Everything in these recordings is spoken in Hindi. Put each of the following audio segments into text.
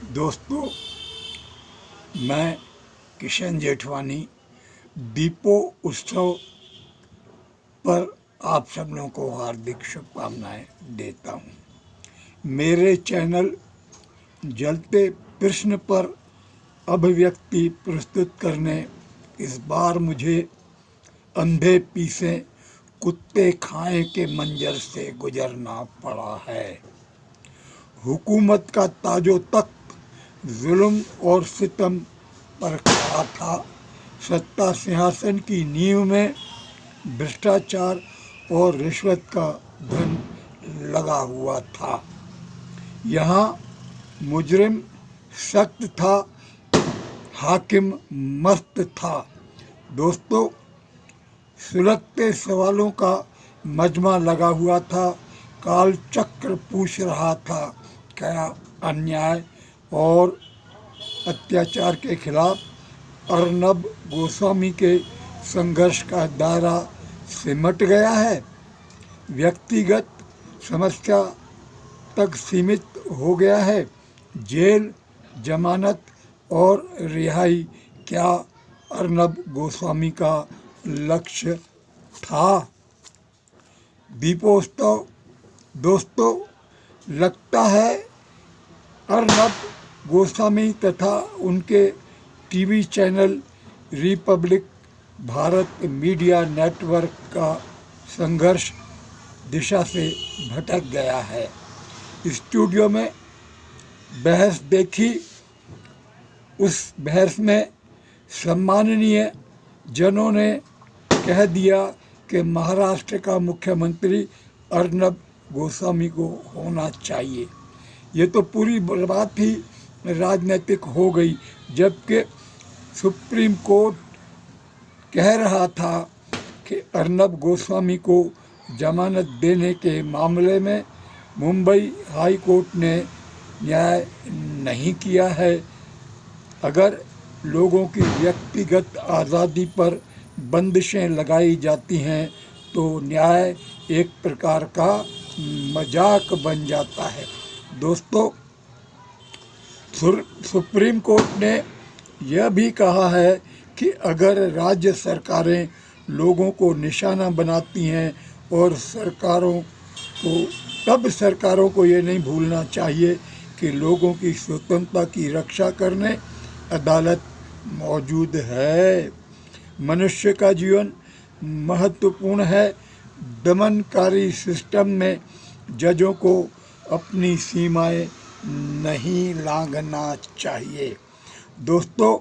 दोस्तों, मैं किशन जेठवानी दीपो उत्सव पर आप सब लोगों को हार्दिक शुभकामनाएं देता हूं। मेरे चैनल जलते प्रश्न पर अभिव्यक्ति प्रस्तुत करने इस बार मुझे अंधे पीसे कुत्ते खाएं के मंजर से गुजरना पड़ा है। हुकूमत का ताजो तख्त जुल्म और सितम पर खड़ा था। सत्ता सिंहासन की नींव में भ्रष्टाचार और रिश्वत का धन लगा हुआ था। यहाँ मुजरिम सख्त था, हाकिम मस्त था। दोस्तों, सुलगते सवालों का मजमा लगा हुआ था। काल चक्र पूछ रहा था, क्या अन्याय और अत्याचार के खिलाफ अर्नब गोस्वामी के संघर्ष का दायरा सिमट गया है? व्यक्तिगत समस्या तक सीमित हो गया है? जेल, जमानत और रिहाई क्या अर्नब गोस्वामी का लक्ष्य था? दीपोत्सव दोस्तों, लगता है अर्नब गोस्वामी तथा उनके TV channel Republic Bharat media network का संघर्ष दिशा से भटक गया है। स्टूडियो में बहस देखी, उस बहस में सम्माननीय जनों ने कह दिया कि महाराष्ट्र का मुख्यमंत्री अर्नब गोस्वामी को होना चाहिए। ये तो पूरी बात ही राजनीतिक हो गई, जबकि सुप्रीम कोर्ट कह रहा था कि अर्नब गोस्वामी को जमानत देने के मामले में मुंबई हाई कोर्ट ने न्याय नहीं किया है। अगर लोगों की व्यक्तिगत आज़ादी पर बंदिशें लगाई जाती हैं तो न्याय एक प्रकार का मजाक बन जाता है। दोस्तों, सुप्रीम कोर्ट ने यह भी कहा है कि अगर राज्य सरकारें लोगों को निशाना बनाती हैं और सरकारों को ये नहीं भूलना चाहिए कि लोगों की स्वतंत्रता की रक्षा करने अदालत मौजूद है। मनुष्य का जीवन महत्वपूर्ण है। दमनकारी सिस्टम में जजों को अपनी सीमाएं नहीं लांघना चाहिए। दोस्तों,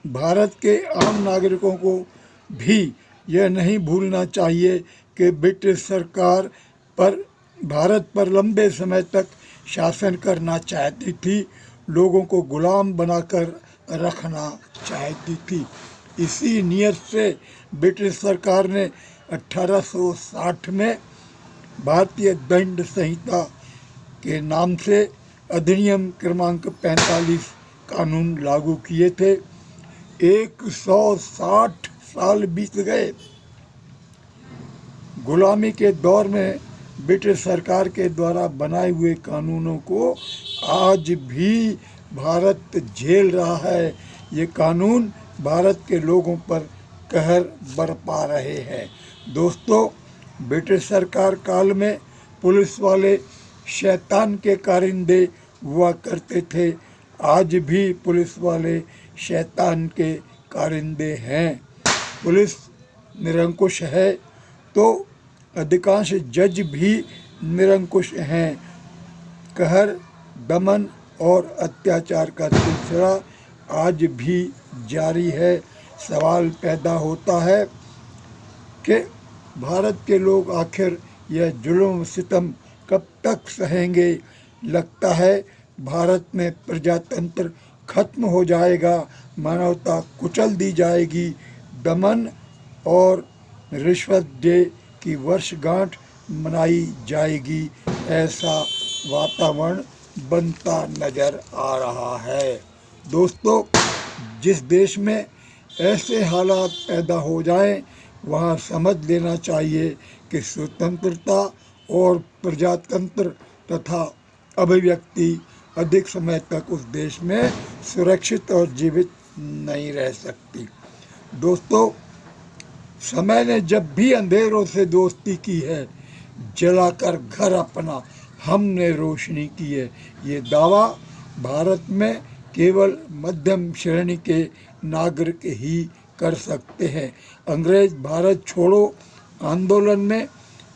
भारत के आम नागरिकों को भी यह नहीं भूलना चाहिए कि ब्रिटिश सरकार भारत पर लंबे समय तक शासन करना चाहती थी, लोगों को गुलाम बनाकर रखना चाहती थी। इसी नीयत से ब्रिटिश सरकार ने 1860 में भारतीय दंड संहिता के नाम से अधिनियम क्रमांक 45 कानून लागू किए थे। 160 साल बीत गए। गुलामी के दौर में ब्रिटिश सरकार के द्वारा बनाए हुए कानूनों को आज भी भारत झेल रहा है। ये कानून भारत के लोगों पर कहर बरपा रहे हैं। दोस्तों, ब्रिटिश सरकार काल में पुलिस वाले शैतान के कारिंदे हुआ करते थे। आज भी पुलिस वाले शैतान के कारिंदे हैं। पुलिस निरंकुश है तो अधिकांश जज भी निरंकुश हैं। कहर, दमन और अत्याचार का सिलसिला आज भी जारी है। सवाल पैदा होता है कि भारत के लोग आखिर यह जुल्म सितम कब तक सहेंगे? लगता है भारत में प्रजातंत्र खत्म हो जाएगा, मानवता कुचल दी जाएगी, दमन और रिश्वत डे की वर्षगांठ मनाई जाएगी। ऐसा वातावरण बनता नजर आ रहा है। दोस्तों, जिस देश में ऐसे हालात पैदा हो जाएं, वहाँ समझ लेना चाहिए कि स्वतंत्रता और प्रजातंत्र तथा अभिव्यक्ति अधिक समय तक उस देश में सुरक्षित और जीवित नहीं रह सकती। दोस्तों, समय ने जब भी अंधेरों से दोस्ती की है, जलाकर घर अपना हमने रोशनी की है। ये दावा भारत में केवल मध्यम श्रेणी के नागरिक ही कर सकते हैं। अंग्रेज भारत छोड़ो आंदोलन में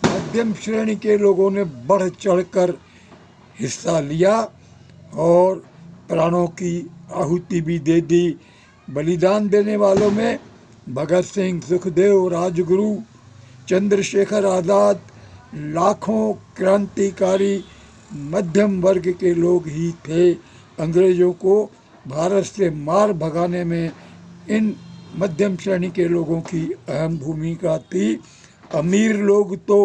मध्यम श्रेणी के लोगों ने बढ़ चढ़कर हिस्सा लिया और प्राणों की आहुति भी दे दी। बलिदान देने वालों में भगत सिंह, सुखदेव, राजगुरु, चंद्रशेखर आज़ाद, लाखों क्रांतिकारी मध्यम वर्ग के लोग ही थे। अंग्रेज़ों को भारत से मार भगाने में इन मध्यम श्रेणी के लोगों की अहम भूमिका थी। अमीर लोग तो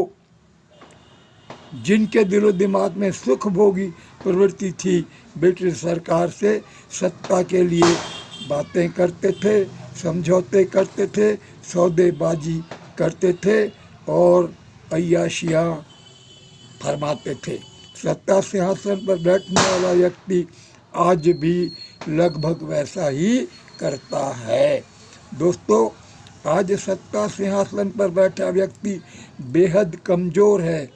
जिनके दिलो दिमाग में सुख भोगी प्रवृत्ति थी, ब्रिटिश सरकार से सत्ता के लिए बातें करते थे, समझौते करते थे, सौदेबाजी करते थे और अय्याशियाँ फरमाते थे। सत्ता सिंहासन पर बैठने वाला व्यक्ति आज भी लगभग वैसा ही करता है। दोस्तों, आज सत्ता सिंहासन पर बैठा व्यक्ति बेहद कमज़ोर है,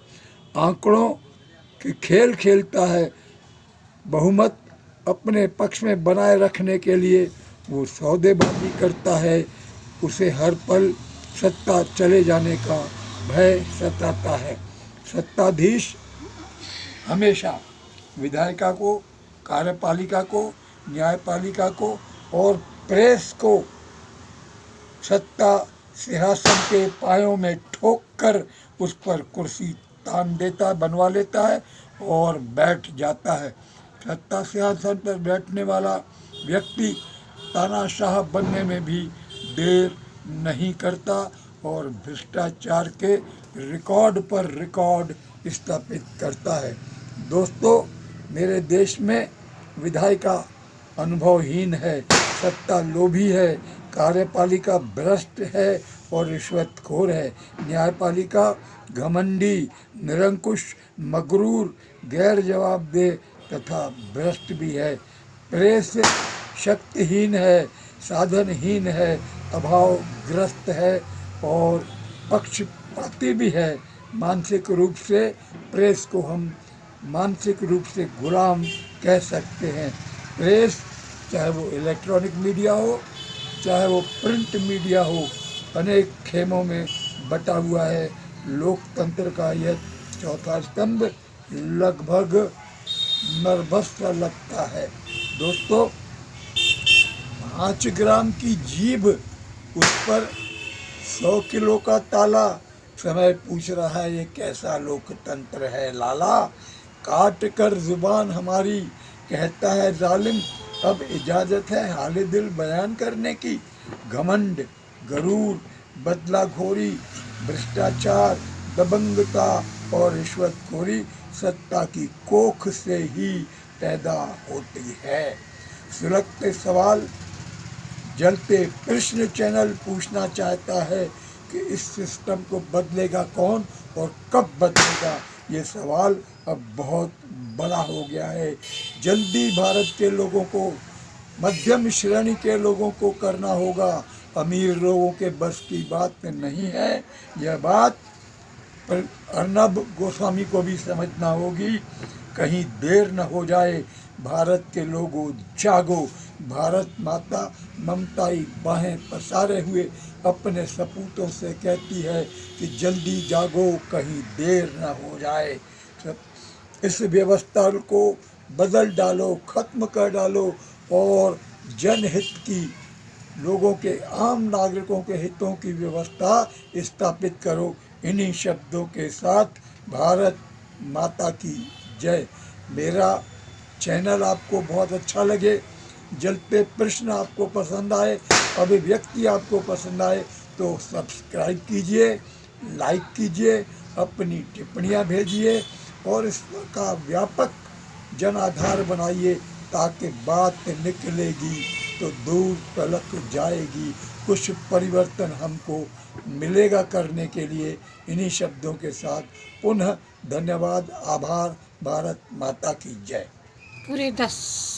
आंकड़ों के खेल खेलता है। बहुमत अपने पक्ष में बनाए रखने के लिए वो सौदेबाजी करता है। उसे हर पल सत्ता चले जाने का भय सताता है। सत्ताधीश हमेशा विधायिका को, कार्यपालिका को, न्यायपालिका को और प्रेस को सत्ता सिंहासन के पायों में ठोक कर उस पर कुर्सी तान देता, बनवा लेता है और बैठ जाता है। सत्ता सिंहासन पर बैठने वाला व्यक्ति तानाशाह बनने में भी देर नहीं करता और भ्रष्टाचार के रिकॉर्ड पर रिकॉर्ड स्थापित करता है। दोस्तों, मेरे देश में विधायिका अनुभवहीन है, सत्ता लोभी है, कार्यपालिका भ्रष्ट है और रिश्वतखोर है, न्यायपालिका घमंडी, निरंकुश, मगरूर, गैर जवाबदेह तथा भ्रष्ट भी है। प्रेस शक्तिहीन है, साधनहीन है, अभावग्रस्त है और पक्षपाती भी है। मानसिक रूप से प्रेस को हम मानसिक रूप से गुलाम कह सकते हैं। प्रेस, चाहे वो इलेक्ट्रॉनिक मीडिया हो, चाहे वो प्रिंट मीडिया हो, अनेक खेमों में बटा हुआ है। लोकतंत्र का यह चौथा स्तंभ लगभग नर्वस सा लगता है। दोस्तों, 5 ग्राम की जीभ, उस पर 100 किलो का ताला। समय पूछ रहा है ये कैसा लोकतंत्र है लाला। काट कर जुबान हमारी, कहता है जालिम, अब इजाज़त है हाले दिल बयान करने की। घमंड, गरूर, बदलाखोरी, भ्रष्टाचार, दबंगता और रिश्वतखोरी सत्ता की कोख से ही पैदा होती है। सुलगते सवाल, जलते प्रश्न चैनल पूछना चाहता है कि इस सिस्टम को बदलेगा कौन और कब बदलेगा। ये सवाल अब बहुत बड़ा हो गया है। जल्दी भारत के लोगों को, मध्यम श्रेणी के लोगों को करना होगा। अमीर लोगों के बस की बात नहीं है। यह बात पर अर्नब गोस्वामी को भी समझना होगी। कहीं देर न हो जाए। भारत के लोगों, जागो। भारत माता ममताई बाहें पसारे हुए अपने सपूतों से कहती है कि जल्दी जागो, कहीं देर न हो जाए। इस व्यवस्था को बदल डालो, खत्म कर डालो और जनहित की, लोगों के, आम नागरिकों के हितों की व्यवस्था स्थापित करो। इन्हीं शब्दों के साथ भारत माता की जय। मेरा चैनल आपको बहुत अच्छा लगे, जलते प्रश्न आपको पसंद आए, अभिव्यक्ति आपको पसंद आए तो सब्सक्राइब कीजिए, लाइक कीजिए, अपनी टिप्पणियाँ भेजिए और इसका व्यापक जनाधार बनाइए ताकि बात निकलेगी तो दूर तलक जाएगी। कुछ परिवर्तन हमको मिलेगा करने के लिए। इन्हीं शब्दों के साथ पुनः धन्यवाद, आभार। भारत माता की जय। पूरे 10